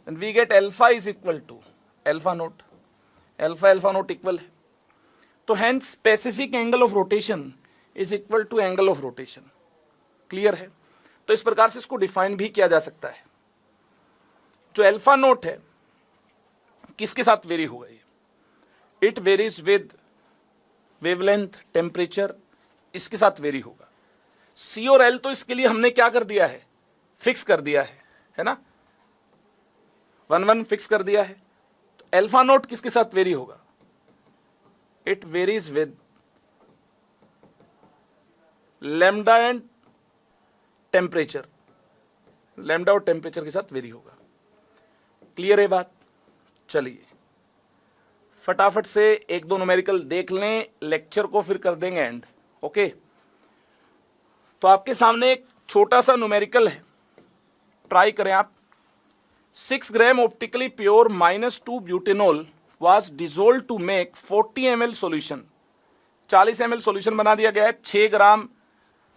and we get alpha is equal to alpha naught. alpha naught equal है, तो hence specific angle of rotation is equal to angle of rotation. Clear है? तो इस प्रकार से इसको डिफाइन भी किया जा सकता है. जो अल्फा नोट है किसके साथ वेरी होगा? ये it varies with wavelength, temperature, इसके साथ वेरी होगा. सी और एल तो इसके लिए हमने क्या कर दिया है? फिक्स कर दिया है ना? 1 फिक्स कर दिया है. तो अल्फा नोट किसके साथ वेरी होगा? It varies with lambda and temperature, lambda और टेम्परेचर के साथ वेरी होगा. क्लियर है बात? चलिए फटाफट से एक दो न्यूमेरिकल देख लें, लेक्चर को फिर कर देंगे एंड. ओके, तो आपके सामने एक छोटा सा न्यूमेरिकल है, ट्राई करें आप. 6 gram optically pure -2 butanol was dissolve to make 40 ml solution. 40 ml solution बना दिया गया है. 6 ग्राम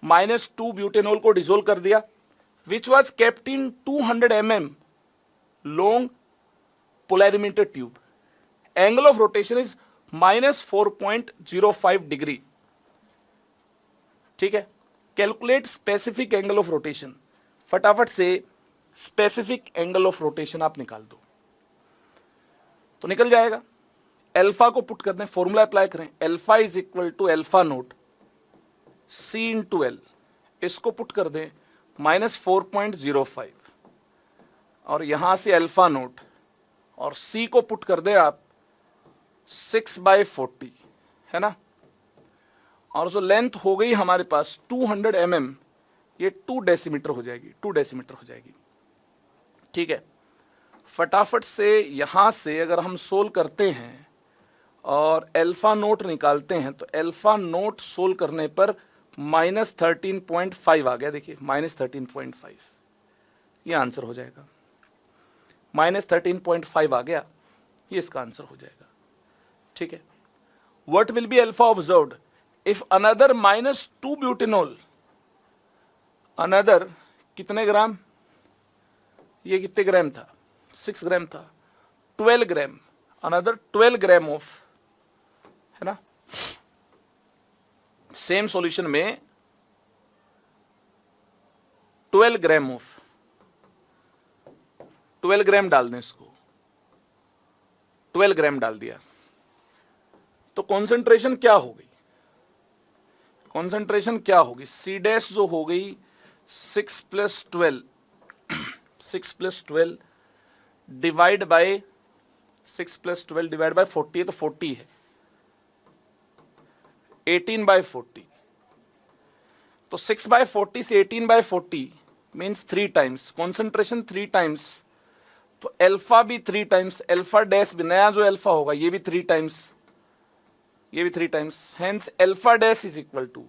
-2 ब्यूटेनॉल को डिजोल्व कर दिया, which was kept in 200 mm long polarimeter tube. Angle of rotation is -4.05 degree. ठीक है, calculate specific angle of rotation. फटाफट से स्पेसिफिक एंगल ऑफ रोटेशन आप निकाल दो तो निकल जाएगा. अल्फा को पुट कर दें, फॉर्मूला अप्लाई करें. Alpha is equal to alpha naught C into L. इसको पुट कर दें -4.05 और यहां से अल्फा नोट और सी को पुट कर दें आप 6/40, है ना? और जो लेंथ हो गई हमारे पास 200 mm, ये 2 डेसीमीटर हो जाएगी, 2 डेसीमीटर हो जाएगी. ठीक है, फटाफट से यहां से अगर हम सोल्व करते हैं और अल्फा नोट निकालते हैं तो अल्फा नोट सोल्व करने पर -13.5 आ गया. देखिए -13.5, ये आंसर हो जाएगा. -13.5 आ गया, ये इसका आंसर हो जाएगा. ठीक है, what will be alpha observed if another -2 butanol, another कितने ग्राम, ये कितने ग्राम था? 6 ग्राम था. 12 ग्राम, अनदर 12 ग्राम ऑफ, है ना? सेम सॉल्यूशन में 12 ग्राम ऑफ, 12 ग्राम डाल दें इसको, 12 ग्राम डाल दिया तो कॉन्सेंट्रेशन क्या हो गई? कॉन्सेंट्रेशन क्या होगी? सी डैश जो हो गई 6 + 12, 6 + 12 डिवाइड बाय 6 + 12 डिवाइड बाय 40 है तो 40 है. 18/40, तो 6/40 से 18/40 मीन्स 3 टाइम्स. कॉन्सेंट्रेशन 3 टाइम्स, तो अल्फा भी 3 टाइम्स, अल्फा डैश भी, नया जो अल्फा होगा ये भी 3 टाइम्स, ये भी 3 times. Hence alpha dash is equal to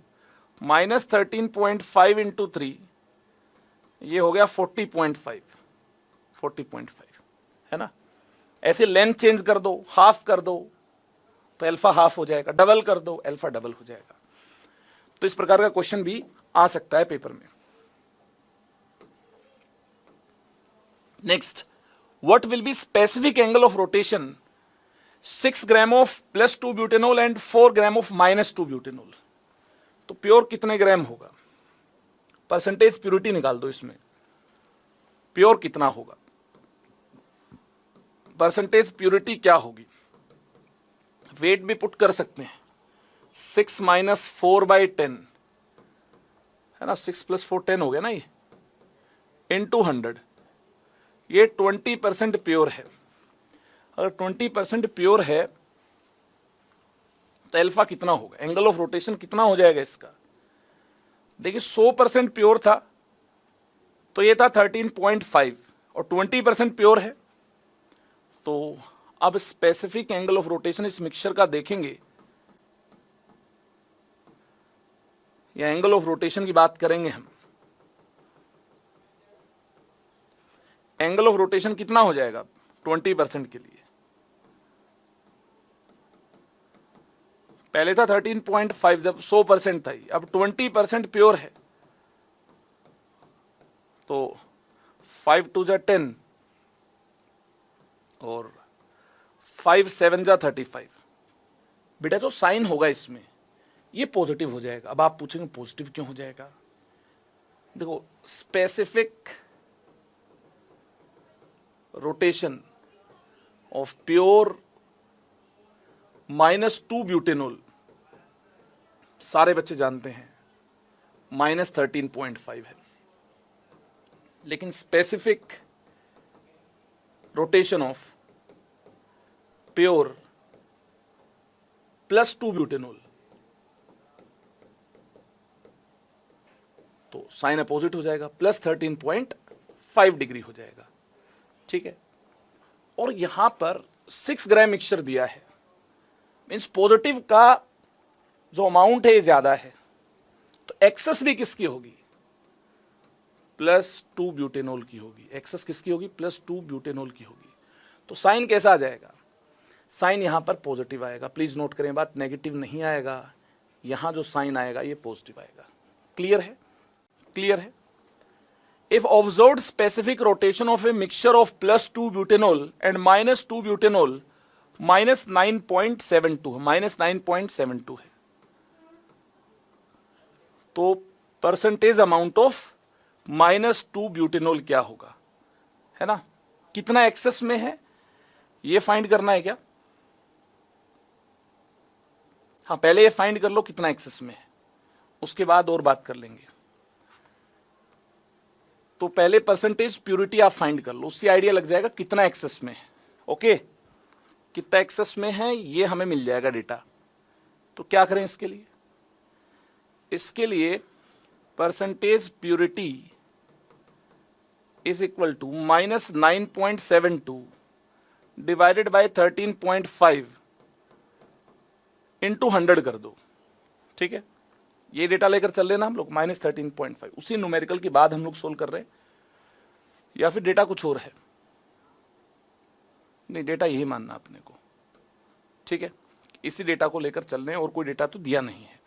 -13.5 into 3, ये हो गया 40.5, 40.5, है ना? ऐसे लेंथ चेंज कर दो, हाफ कर दो तो अल्फा हाफ हो जाएगा, डबल कर दो अल्फा डबल हो जाएगा. तो इस प्रकार का क्वेश्चन भी आ सकता है पेपर में. Next, what will be specific angle of rotation 6 gram of +2 butanol and 4 gram of -2 butanol. तो प्योर कितने ग्राम होगा? परसेंटेज प्योरिटी निकाल दो इसमें, प्योर कितना होगा? परसेंटेज प्योरिटी क्या होगी? वेट भी पुट कर सकते हैं. 6 - 4/10, है ना? 6 + 4 10 हो गया ना, ये इंटू 100, ये 20% प्योर है. अगर 20% प्योर है तो अल्फा कितना होगा? एंगल ऑफ रोटेशन कितना हो जाएगा इसका? देखिए 100% प्योर था तो ये था 13.5 और 20% प्योर है तो अब स्पेसिफिक एंगल ऑफ रोटेशन इस मिक्सचर का देखेंगे, या एंगल ऑफ रोटेशन की बात करेंगे हम। एंगल ऑफ रोटेशन कितना हो जाएगा 20% के लिए? पहले था 13.5 जब 100% था, अब 20% प्योर है, तो 5 2 जा 10 और 5 7 जा 35। बेटा जो साइन होगा इसमें ये पॉजिटिव हो जाएगा। अब आप पूछेंगे पॉजिटिव क्यों हो जाएगा? देखो, specific rotation of pure -2 butanol सारे बच्चे जानते हैं -13.5 है, लेकिन specific rotation of pure +2 butanol, तो साइन अपोजिट हो जाएगा, +13.5 डिग्री हो जाएगा। ठीक है, और यहां पर 6 ग्राम मिक्सचर दिया है, मीन्स पॉजिटिव का जो अमाउंट है ये ज्यादा है, तो एक्सेस भी किसकी होगी? +2 ब्यूटेनॉल की होगी। एक्सेस किसकी होगी? +2 ब्यूटेनॉल की होगी। तो साइन कैसा आ जाएगा? साइन यहां पर पॉजिटिव आएगा। प्लीज नोट करें बात, नेगेटिव नहीं आएगा, यहां जो साइन आएगा ये पॉजिटिव आएगा। क्लियर है? क्लियर है? If observed specific rotation of a mixture of +2 butanol and -2 butanol, -9.72 है, तो परसेंटेज अमाउंट ऑफ -2 ब्यूटेनॉल क्या होगा, है ना? कितना एक्सेस में है ये फाइंड करना है क्या? हाँ, पहले ये फाइंड कर लो कितना एक्सेस में है, उसके बाद और बात कर लेंगे। तो पहले परसेंटेज प्यूरिटी आप फाइंड कर लो, उससे आइडिया लग जाएगा कितना एक्सेस में है। ओके, कितना एक्सेस में है ये हमें मिल जाएगा डेटा। तो क्या करें इसके लिए? इसके लिए percentage purity is equal to -9.72 divided by 13.5 into 100 कर दो। ठीक है, ये डेटा लेकर चल रहे ना हम लोग, -13.5। उसी न्यूमेरिकल के बाद हम लोग सोल्व कर रहे हैं, या फिर डेटा कुछ और है? नहीं, डेटा यही मानना अपने को। ठीक है, इसी डेटा को लेकर चल रहे हैं, और कोई डेटा तो दिया नहीं है,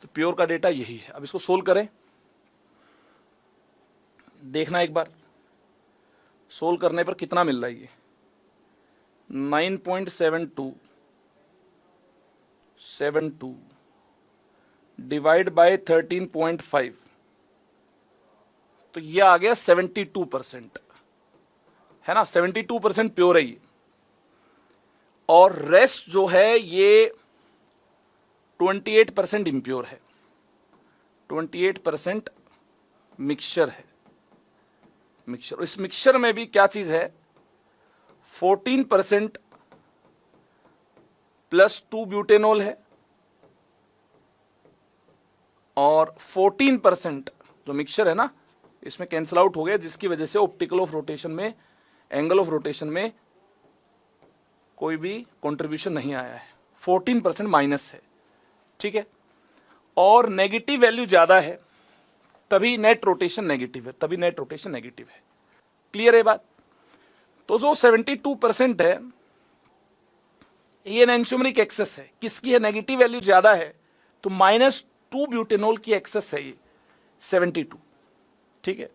तो प्योर का डेटा यही है। अब इसको सोल्व करें, देखना एक बार सोल्व करने पर कितना मिल रहा है। ये 9.72 डिवाइड बाय 13.5, तो ये आ गया 72%, है ना? 72% प्योर है ये, और रेस्ट जो है ये 28% इम्प्योर है। 28% मिक्सचर है। मिक्सचर, इस मिक्सचर में भी क्या चीज है? 14% +2 ब्यूटेनॉल है, और 14% जो मिक्सचर है ना, इसमें कैंसल आउट हो गया, जिसकी वजह से ऑप्टिकल ऑफ रोटेशन में, एंगल ऑफ रोटेशन में कोई भी कंट्रीब्यूशन नहीं आया है। 14% माइनस है। ठीक है, और नेगेटिव वैल्यू ज्यादा है, तभी नेट रोटेशन नेगेटिव है, तभी नेट रोटेशन नेगेटिव है। क्लियर है बात? तो जो 72% है ये एनेंटियोमरिक एक्सेस है। किसकी है? नेगेटिव वैल्यू ज्यादा है, तो -2 ब्यूटेनॉल की एक्सेस है ये 72। ठीक है,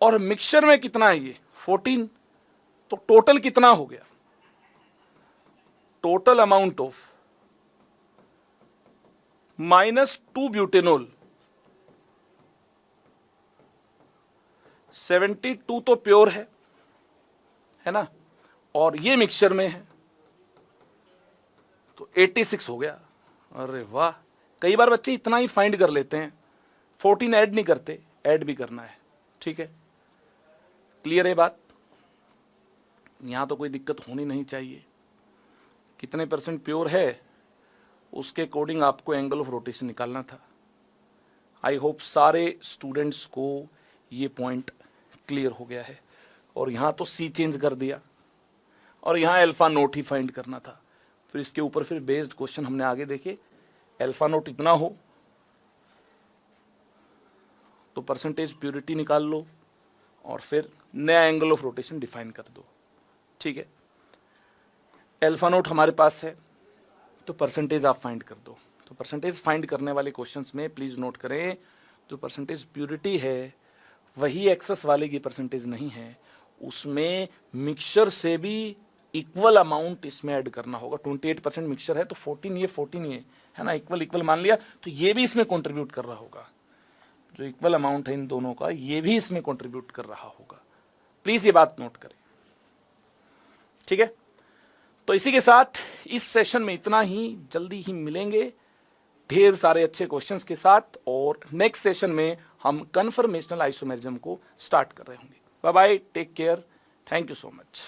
और मिक्सचर में कितना है ये? 14। तो टोटल कितना हो गया? टोटल अमाउंट ऑफ -2 ब्यूटेनॉल, 72 तो प्योर है ना, और ये मिक्सचर में है, तो 86 हो गया। अरे वाह, कई बार बच्चे इतना ही फाइंड कर लेते हैं, 14 ऐड नहीं करते, ऐड भी करना है। ठीक है, क्लियर है बात? यहां तो कोई दिक्कत होनी नहीं चाहिए। कितने % प्योर है उसके अकॉर्डिंग आपको एंगल ऑफ रोटेशन निकालना था। आई होप सारे स्टूडेंट्स को ये पॉइंट क्लियर हो गया है। और यहां तो सी चेंज कर दिया, और यहाँ अल्फा नोट ही फाइंड करना था। फिर इसके ऊपर फिर बेस्ड क्वेश्चन हमने आगे देखे, अल्फा नोट इतना हो तो परसेंटेज प्योरिटी निकाल लो और फिर नया एंगल ऑफ रोटेशन डिफाइन कर दो। ठीक है, अल्फा नोट हमारे पास है तो परसेंटेज आप फाइंड कर दो। तो परसेंटेज फाइंड करने वाले क्वेश्चंस में प्लीज नोट करें, जो परसेंटेज प्योरिटी है वही एक्सेस वाले की परसेंटेज नहीं है, उसमें मिक्सचर से भी इक्वल अमाउंट इसमें ऐड करना होगा। 28% मिक्सचर है तो 14 ये 14 ये है ना, इक्वल इक्वल मान लिया, तो ये भी इसमें कंट्रीब्यूट कर रहा होगा। जो इक्वल अमाउंट है इन दोनों का, ये भी इसमें कंट्रीब्यूट कर रहा होगा। प्लीज ये बात नोट करें। ठीक है, तो इसी के साथ इस सेशन में इतना ही। जल्दी ही मिलेंगे ढेर सारे अच्छे क्वेश्चंस के साथ, और नेक्स्ट सेशन में हम कन्फर्मेशनल आइसोमेरिज्म को स्टार्ट कर रहे होंगे। Bye bye, take care, thank you so much.